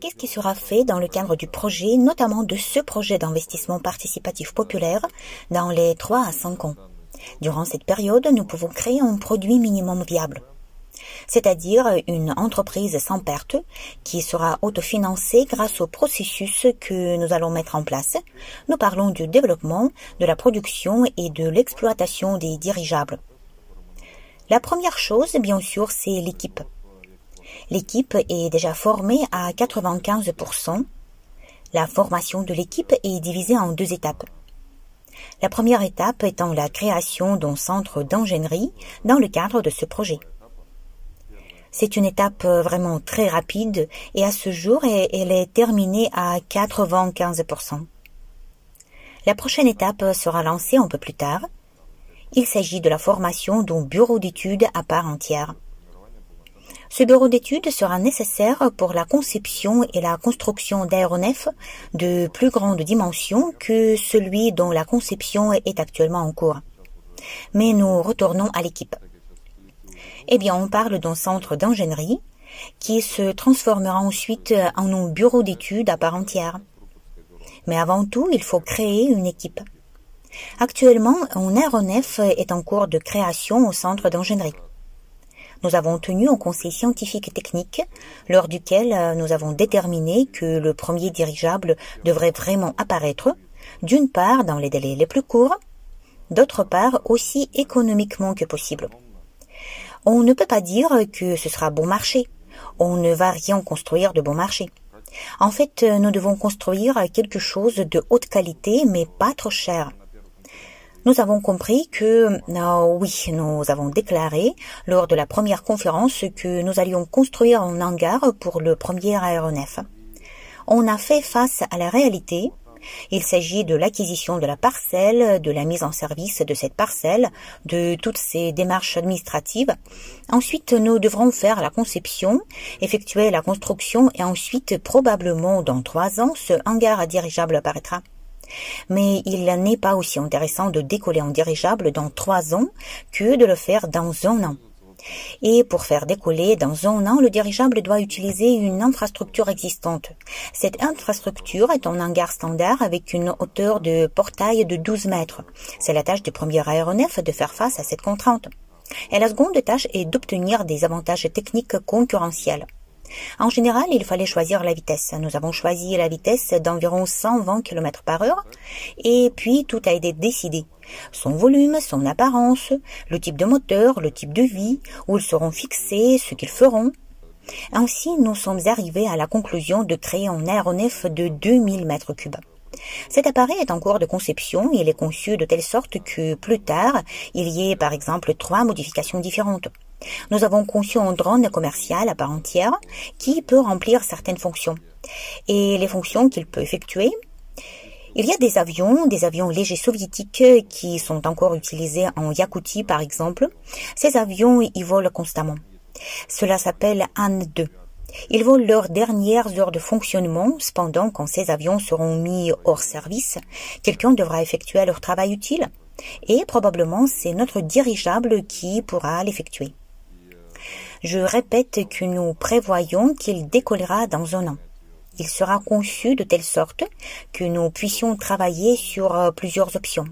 Qu'est-ce qui sera fait dans le cadre du projet, notamment de ce projet d'investissement participatif populaire, dans les 3 à 5 ans? Durant cette période, nous pouvons créer un produit minimum viable, c'est-à-dire une entreprise sans perte qui sera autofinancée grâce au processus que nous allons mettre en place. Nous parlons du développement, de la production et de l'exploitation des dirigeables. La première chose, bien sûr, c'est l'équipe. L'équipe est déjà formée à 95%. La formation de l'équipe est divisée en 2 étapes. La première étape étant la création d'un centre d'ingénierie dans le cadre de ce projet. C'est une étape vraiment très rapide et à ce jour, elle est terminée à 95%. La prochaine étape sera lancée un peu plus tard. Il s'agit de la formation d'un bureau d'études à part entière. Ce bureau d'études sera nécessaire pour la conception et la construction d'aéronefs de plus grande dimension que celui dont la conception est actuellement en cours. Mais nous retournons à l'équipe. Eh bien, on parle d'un centre d'ingénierie qui se transformera ensuite en un bureau d'études à part entière. Mais avant tout, il faut créer une équipe. Actuellement, un aéronef est en cours de création au centre d'ingénierie. Nous avons tenu un conseil scientifique et technique, lors duquel nous avons déterminé que le premier dirigeable devrait vraiment apparaître, d'une part dans les délais les plus courts, d'autre part aussi économiquement que possible. On ne peut pas dire que ce sera bon marché. On ne va rien construire de bon marché. En fait, nous devons construire quelque chose de haute qualité, mais pas trop cher. Nous avons compris que, oui, nous avons déclaré lors de la première conférence que nous allions construire un hangar pour le premier aéronef. On a fait face à la réalité. Il s'agit de l'acquisition de la parcelle, de la mise en service de cette parcelle, de toutes ces démarches administratives. Ensuite, nous devrons faire la conception, effectuer la construction et ensuite, probablement dans 3 ans, ce hangar à dirigeable apparaîtra. Mais il n'est pas aussi intéressant de décoller en dirigeable dans 3 ans que de le faire dans 1 an. Et pour faire décoller dans 1 an, le dirigeable doit utiliser une infrastructure existante. Cette infrastructure est un hangar standard avec une hauteur de portail de 12 mètres. C'est la tâche du premier aéronef de faire face à cette contrainte. Et la seconde tâche est d'obtenir des avantages techniques concurrentiels. En général, il fallait choisir la vitesse. Nous avons choisi la vitesse d'environ 120 km par heure et puis tout a été décidé. Son volume, son apparence, le type de moteur, le type de vie, où ils seront fixés, ce qu'ils feront. Ainsi, nous sommes arrivés à la conclusion de créer un aéronef de 2000 m3. Cet appareil est en cours de conception et il est conçu de telle sorte que plus tard, il y ait par exemple 3 modifications différentes. Nous avons conçu un drone commercial à part entière qui peut remplir certaines fonctions. Et les fonctions qu'il peut effectuer, il y a des avions légers soviétiques qui sont encore utilisés en Yakoutie par exemple. Ces avions y volent constamment. Cela s'appelle An-2. Ils volent leurs dernières heures de fonctionnement. Cependant, quand ces avions seront mis hors service, quelqu'un devra effectuer leur travail utile. Et probablement, c'est notre dirigeable qui pourra l'effectuer. Je répète que nous prévoyons qu'il décollera dans 1 an. Il sera conçu de telle sorte que nous puissions travailler sur plusieurs options.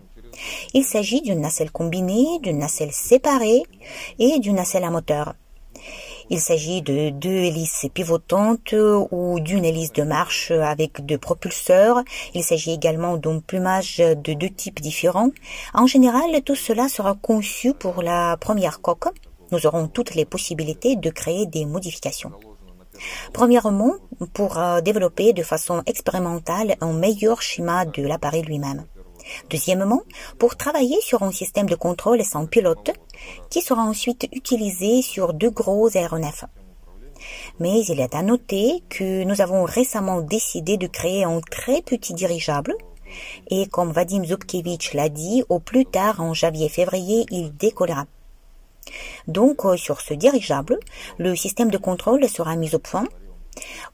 Il s'agit d'une nacelle combinée, d'une nacelle séparée et d'une nacelle à moteur. Il s'agit de 2 hélices pivotantes ou d'une hélice de marche avec 2 propulseurs. Il s'agit également d'un plumage de 2 types différents. En général, tout cela sera conçu pour la première coque. Nous aurons toutes les possibilités de créer des modifications. Premièrement, pour développer de façon expérimentale un meilleur schéma de l'appareil lui-même. Deuxièmement, pour travailler sur un système de contrôle sans pilote qui sera ensuite utilisé sur 2 gros aéronefs. Mais il est à noter que nous avons récemment décidé de créer un très petit dirigeable et comme Vadim Zubkevich l'a dit, au plus tard en janvier-février, il décollera. Donc, sur ce dirigeable, le système de contrôle sera mis au point.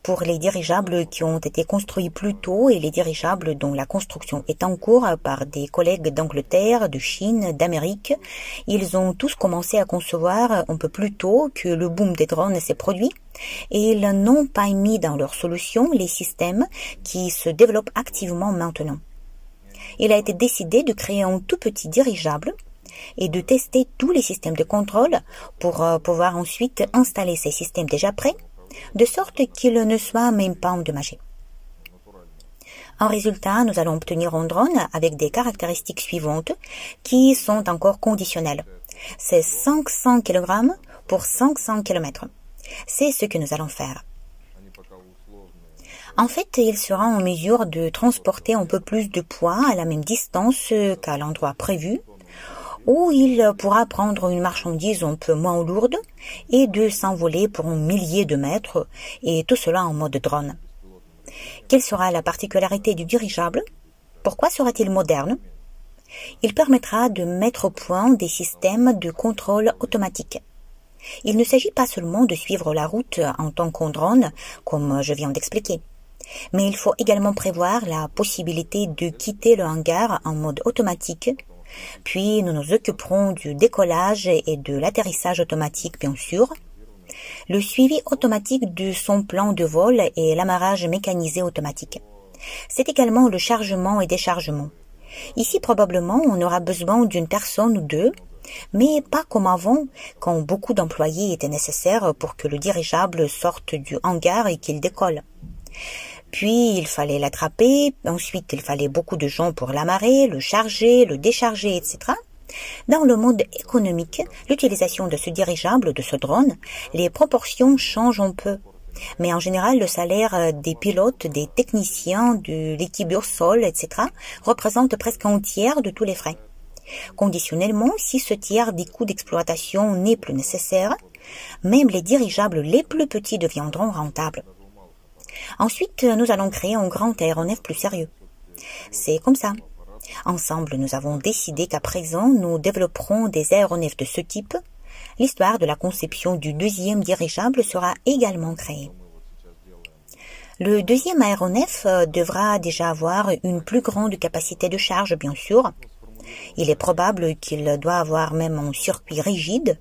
Pour les dirigeables qui ont été construits plus tôt et les dirigeables dont la construction est en cours par des collègues d'Angleterre, de Chine, d'Amérique, ils ont tous commencé à concevoir un peu plus tôt que le boom des drones s'est produit et ils n'ont pas mis dans leur solution les systèmes qui se développent activement maintenant. Il a été décidé de créer un tout petit dirigeable et de tester tous les systèmes de contrôle pour pouvoir ensuite installer ces systèmes déjà prêts, de sorte qu'ils ne soient même pas endommagés. En résultat, nous allons obtenir un drone avec des caractéristiques suivantes qui sont encore conditionnelles. C'est 500 kg pour 500 km. C'est ce que nous allons faire. En fait, il sera en mesure de transporter un peu plus de poids à la même distance qu'à l'endroit prévu, où il pourra prendre une marchandise un peu moins lourde et de s'envoler pour un millier de mètres, et tout cela en mode drone. Quelle sera la particularité du dirigeable? Pourquoi sera-t-il moderne? Il permettra de mettre au point des systèmes de contrôle automatique. Il ne s'agit pas seulement de suivre la route en tant qu'un drone, comme je viens d'expliquer. Mais il faut également prévoir la possibilité de quitter le hangar en mode automatique. Puis nous nous occuperons du décollage et de l'atterrissage automatique, bien sûr, le suivi automatique de son plan de vol et l'amarrage mécanisé automatique. C'est également le chargement et déchargement. Ici, probablement, on aura besoin d'une personne ou deux, mais pas comme avant, quand beaucoup d'employés étaient nécessaires pour que le dirigeable sorte du hangar et qu'il décolle. Puis, il fallait l'attraper, ensuite il fallait beaucoup de gens pour l'amarrer, le charger, le décharger, etc. Dans le mode économique, l'utilisation de ce dirigeable, de ce drone, les proportions changent un peu. Mais en général, le salaire des pilotes, des techniciens, de l'équipe au sol, etc. représente presque un tiers de tous les frais. Conditionnellement, si ce tiers des coûts d'exploitation n'est plus nécessaire, même les dirigeables les plus petits deviendront rentables. Ensuite, nous allons créer un grand aéronef plus sérieux. C'est comme ça. Ensemble, nous avons décidé qu'à présent, nous développerons des aéronefs de ce type. L'histoire de la conception du deuxième dirigeable sera également créée. Le deuxième aéronef devra déjà avoir une plus grande capacité de charge, bien sûr. Il est probable qu'il doit avoir même un circuit rigide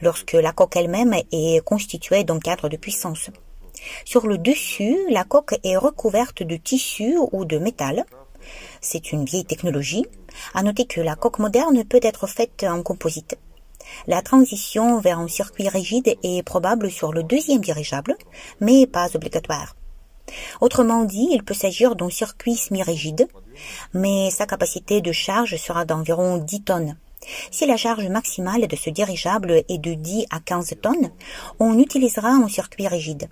lorsque la coque elle-même est constituée d'un cadre de puissance. Sur le dessus, la coque est recouverte de tissu ou de métal. C'est une vieille technologie. À noter que la coque moderne peut être faite en composite. La transition vers un circuit rigide est probable sur le deuxième dirigeable, mais pas obligatoire. Autrement dit, il peut s'agir d'un circuit semi-rigide, mais sa capacité de charge sera d'environ 10 tonnes. Si la charge maximale de ce dirigeable est de 10 à 15 tonnes, on utilisera un circuit rigide.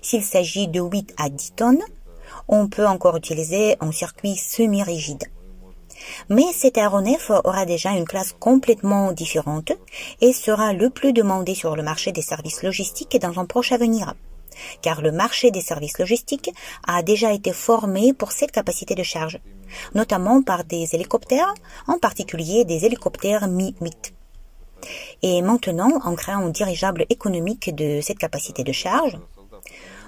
S'il s'agit de 8 à 10 tonnes, on peut encore utiliser un circuit semi-rigide. Mais cet aéronef aura déjà une classe complètement différente et sera le plus demandé sur le marché des services logistiques dans un proche avenir, car le marché des services logistiques a déjà été formé pour cette capacité de charge, notamment par des hélicoptères, en particulier des hélicoptères Mi-8. Et maintenant, en créant un dirigeable économique de cette capacité de charge,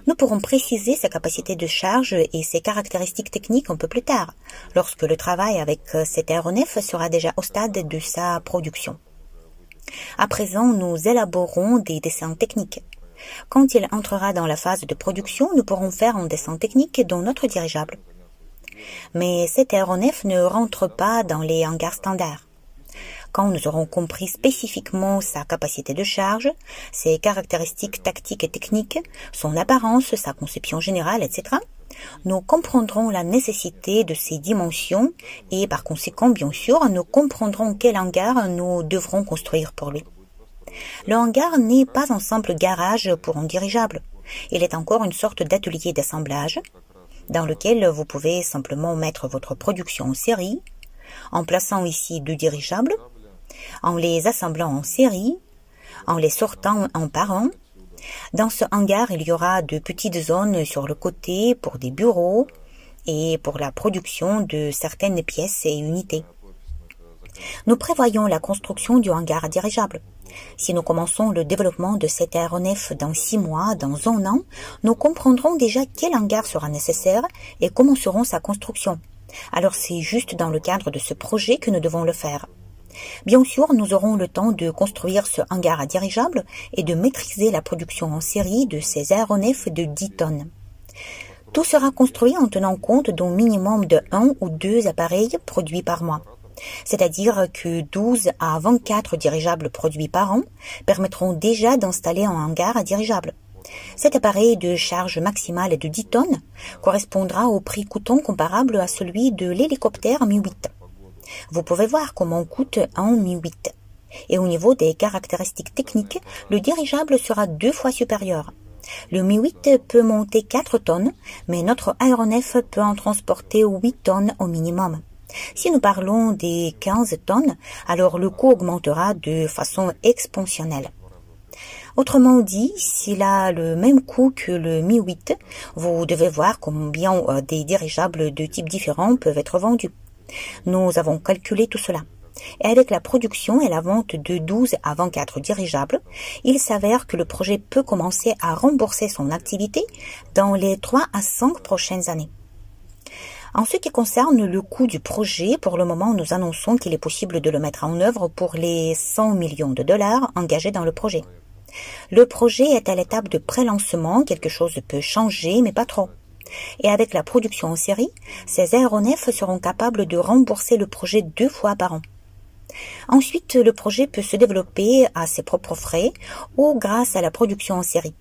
nous pourrons préciser sa capacité de charge et ses caractéristiques techniques un peu plus tard, lorsque le travail avec cet aéronef sera déjà au stade de sa production. À présent, nous élaborons des dessins techniques. Quand il entrera dans la phase de production, nous pourrons faire un dessin technique dans notre dirigeable. Mais cet aéronef ne rentre pas dans les hangars standards. Quand nous aurons compris spécifiquement sa capacité de charge, ses caractéristiques tactiques et techniques, son apparence, sa conception générale, etc., nous comprendrons la nécessité de ses dimensions et par conséquent, bien sûr, nous comprendrons quel hangar nous devrons construire pour lui. Le hangar n'est pas un simple garage pour un dirigeable. Il est encore une sorte d'atelier d'assemblage dans lequel vous pouvez simplement mettre votre production en série, en plaçant ici 2 dirigeables, en les assemblant en série, en les sortant un par un. Dans ce hangar, il y aura de petites zones sur le côté pour des bureaux et pour la production de certaines pièces et unités. Nous prévoyons la construction du hangar à dirigeable. Si nous commençons le développement de cet aéronef dans 6 mois, dans 1 an, nous comprendrons déjà quel hangar sera nécessaire et comment sera sa construction. Alors c'est juste dans le cadre de ce projet que nous devons le faire. Bien sûr, nous aurons le temps de construire ce hangar à dirigeable et de maîtriser la production en série de ces aéronefs de 10 tonnes. Tout sera construit en tenant compte d'un minimum de 1 ou 2 appareils produits par mois. C'est-à-dire que 12 à 24 dirigeables produits par an permettront déjà d'installer un hangar à dirigeable. Cet appareil de charge maximale de 10 tonnes correspondra au prix coûtant comparable à celui de l'hélicoptère Mi-8. Vous pouvez voir comment coûte un Mi-8. Et au niveau des caractéristiques techniques, le dirigeable sera 2 fois supérieur. Le Mi-8 peut monter 4 tonnes, mais notre aéronef peut en transporter 8 tonnes au minimum. Si nous parlons des 15 tonnes, alors le coût augmentera de façon exponentielle. Autrement dit, s'il a le même coût que le Mi-8, vous devez voir combien des dirigeables de types différents peuvent être vendus. Nous avons calculé tout cela. Et avec la production et la vente de 12 à 24 dirigeables, il s'avère que le projet peut commencer à rembourser son activité dans les 3 à 5 prochaines années. En ce qui concerne le coût du projet, pour le moment, nous annonçons qu'il est possible de le mettre en œuvre pour les 100 millions de dollars engagés dans le projet. Le projet est à l'étape de pré-lancement, quelque chose peut changer, mais pas trop. Et avec la production en série, ces aéronefs seront capables de rembourser le projet 2 fois par an. Ensuite, le projet peut se développer à ses propres frais ou grâce à la production en série.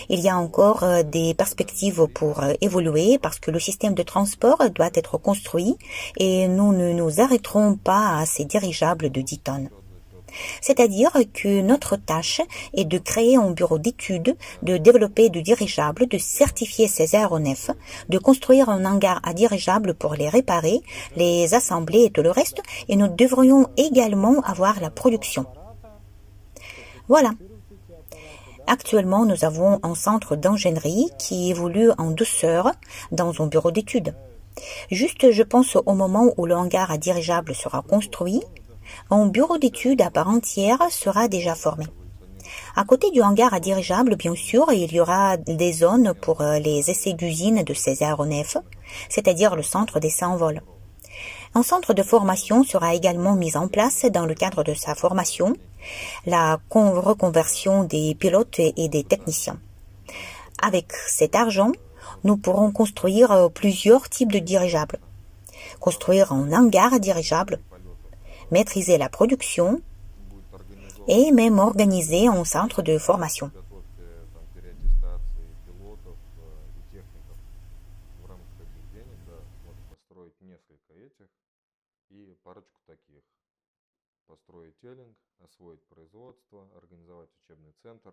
Il y a encore des perspectives pour évoluer parce que le système de transport doit être construit et nous ne nous arrêterons pas à ces dirigeables de 10 tonnes. C'est-à-dire que notre tâche est de créer un bureau d'études, de développer de dirigeables, de certifier ces aéronefs, de construire un hangar à dirigeables pour les réparer, les assembler et tout le reste, et nous devrions également avoir la production. Voilà. Actuellement, nous avons un centre d'ingénierie qui évolue en douceur dans un bureau d'études. Juste, je pense au moment où le hangar à dirigeable sera construit, un bureau d'études à part entière sera déjà formé. À côté du hangar à dirigeable, bien sûr, il y aura des zones pour les essais d'usine de ces aéronefs, c'est-à-dire le centre d'essai en vol. Un centre de formation sera également mis en place dans le cadre de sa formation, la reconversion des pilotes et des techniciens. Avec cet argent, nous pourrons construire plusieurs types de dirigeables. Construire un hangar à dirigeable, maîtriser la production et même organiser un centre de formation. Построить телинг, освоить производство, организовать учебный центр.